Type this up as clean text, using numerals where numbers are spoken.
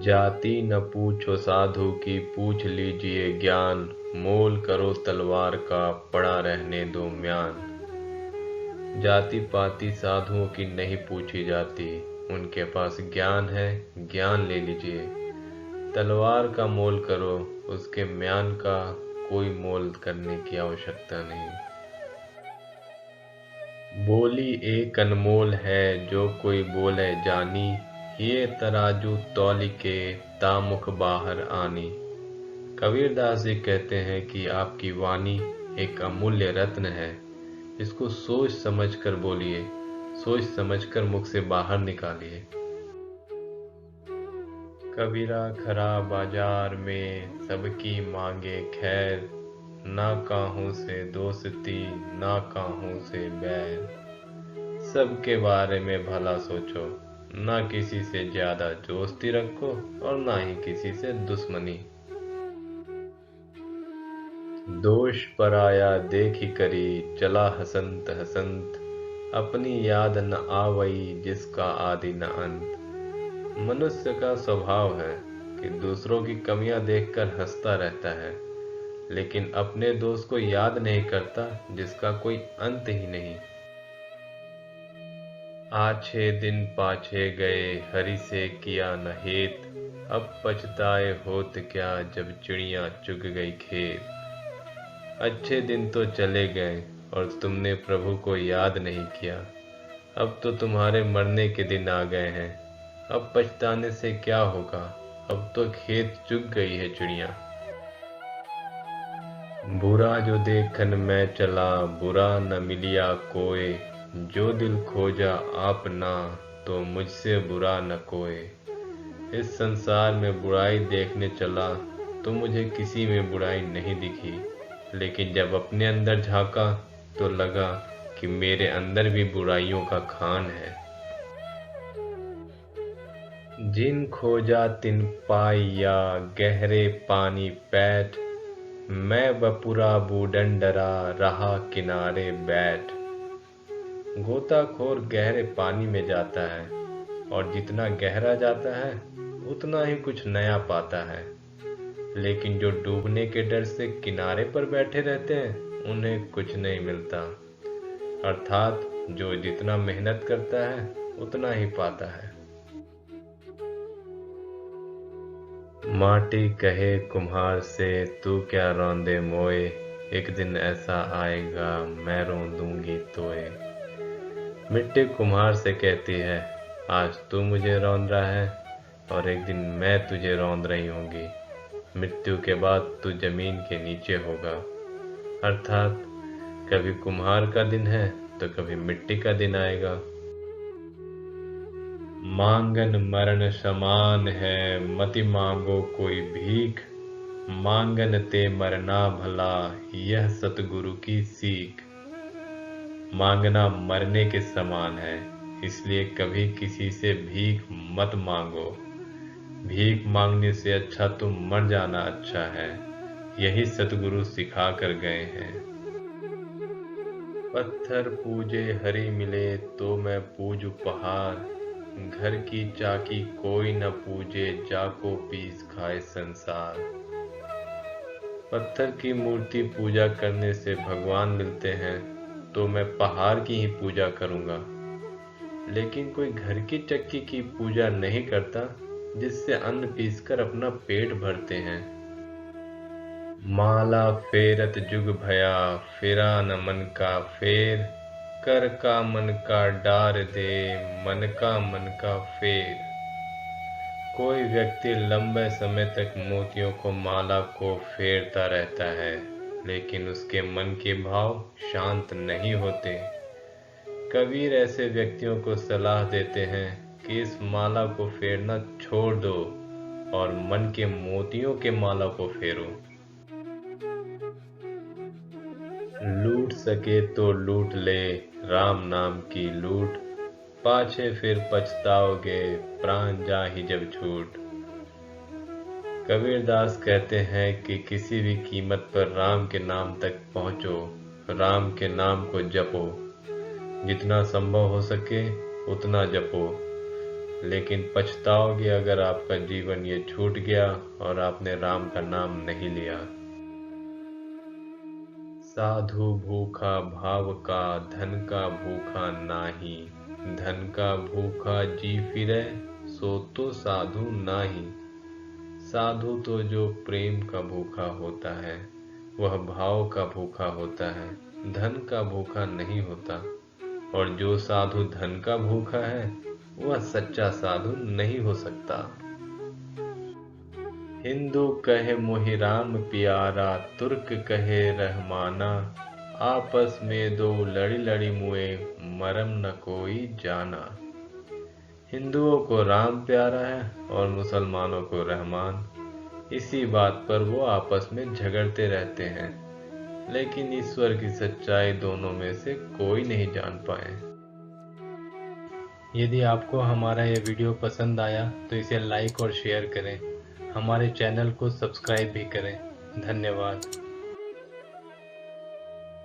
जाति न पूछो साधु की, पूछ लीजिए ज्ञान। मोल करो तलवार का, पड़ा रहने दो म्यान। जाति पाति साधुओं की नहीं पूछी जाती, उनके पास ज्ञान है, ज्ञान ले लीजिए। तलवार का मोल करो, उसके म्यान का कोई मोल करने की आवश्यकता नहीं। बोली एक अनमोल है, जो कोई बोले जानी। ये तराजू तौल के, तामुख बाहर आनी। कबीरदास जी कहते हैं कि आपकी वाणी एक अमूल्य रत्न है। इसको सोच समझ कर बोलिए, सोच समझ कर मुख से बाहर निकालिए। कबीरा खरा बाजार में, सबकी मांगे खैर। ना काहू से दोस्ती, ना काहू से बैर। सबके बारे में भला सोचो, ना किसी से ज्यादा दोस्ती रखो और ना ही किसी से दुश्मनी। दोष पराया देखी करी, चला हसंत हसंत। अपनी याद न आवई, जिसका आदि न अंत। मनुष्य का स्वभाव है कि दूसरों की कमियां देखकर हंसता रहता है, लेकिन अपने दोस्त को याद नहीं करता जिसका कोई अंत ही नहीं। आछे दिन पाछे गए, हरि से किया न हेत। अब पछताए होत क्या, जब चिड़िया चुग गई खेत। अच्छे दिन तो चले गए और तुमने प्रभु को याद नहीं किया। अब तो तुम्हारे मरने के दिन आ गए हैं। अब पछताने से क्या होगा, अब तो खेत चुग गई है चिड़िया। बुरा जो देखन मैं चला, बुरा न मिलिया कोय। जो दिल खोजा आपना, तो मुझसे बुरा न कोय। इस संसार में बुराई देखने चला तो मुझे किसी में बुराई नहीं दिखी, लेकिन जब अपने अंदर झांका तो लगा कि मेरे अंदर भी बुराइयों का खान है। जिन खोजा तिन पाइया, गहरे पानी पैठ। मैं बपुरा बूडंडरा, रहा किनारे बैठ। गोताखोर गहरे पानी में जाता है और जितना गहरा जाता है उतना ही कुछ नया पाता है, लेकिन जो डूबने के डर से किनारे पर बैठे रहते हैं उन्हें कुछ नहीं मिलता। अर्थात जो जितना मेहनत करता है उतना ही पाता है। माटी कहे कुम्हार से, तू क्या रौंदे मोए। एक दिन ऐसा आएगा, मैं रौंदूंगी तोए। मिट्टी कुम्हार से कहती है, आज तू मुझे रौंद रहा है और एक दिन मैं तुझे रौंद रही होंगी। मृत्यु के बाद तू जमीन के नीचे होगा। अर्थात कभी कुम्हार का दिन है तो कभी मिट्टी का दिन आएगा। मांगन मरण समान है, मति मांगो कोई भीख। मांगन ते मरना भला, यह सतगुरु की सीख। मांगना मरने के समान है, इसलिए कभी किसी से भीख मत मांगो। भीख मांगने से अच्छा तो मर जाना अच्छा है, यही सतगुरु सिखा कर गए हैं। पत्थर पूजे हरि मिले, तो मैं पूजू पहाड़। घर की चाकी कोई न पूजे, जाको पीस खाए संसार। पत्थर की मूर्ति पूजा करने से भगवान मिलते हैं, तो मैं पहाड़ की ही पूजा करूंगा। लेकिन कोई घर की चक्की की पूजा नहीं करता, जिससे अन्न पीसकर अपना पेट भरते हैं। माला फेरत जुग भया, फेरा न मन का फेर। कर का मन का डार दे, मन का फेर। कोई व्यक्ति लंबे समय तक मोतियों को माला को फेरता रहता है, लेकिन उसके मन के भाव शांत नहीं होते। कबीर ऐसे व्यक्तियों को सलाह देते हैं कि इस माला को फेरना छोड़ दो और मन के मोतियों के माला को फेरो। लूट सके तो लूट ले, राम नाम की लूट। पाछे फिर पछताओगे, प्राण जा ही जब छूट। कबीरदास कहते हैं कि किसी भी कीमत पर राम के नाम तक पहुंचो, राम के नाम को जपो। जितना संभव हो सके उतना जपो। लेकिन पछताओगे अगर आपका जीवन ये छूट गया और आपने राम का नाम नहीं लिया। साधु भूखा भाव का, धन का भूखा नाही। धन का भूखा जी फिरे, सो तो साधु नाही। साधु तो जो प्रेम का भूखा होता है, वह भाव का भूखा होता है, धन का भूखा नहीं होता। और जो साधु धन का भूखा है, वह सच्चा साधु नहीं हो सकता। हिंदू कहे मोहि राम प्यारा, तुर्क कहे रहमाना। आपस में दो लड़ी लड़ी मुए, मरम न कोई जाना। हिंदुओं को राम प्यारा है और मुसलमानों को रहमान। इसी बात पर वो आपस में झगड़ते रहते हैं, लेकिन ईश्वर की सच्चाई दोनों में से कोई नहीं जान पाए। यदि आपको हमारा ये वीडियो पसंद आया तो इसे लाइक और शेयर करें। हमारे चैनल को सब्सक्राइब भी करें। धन्यवाद।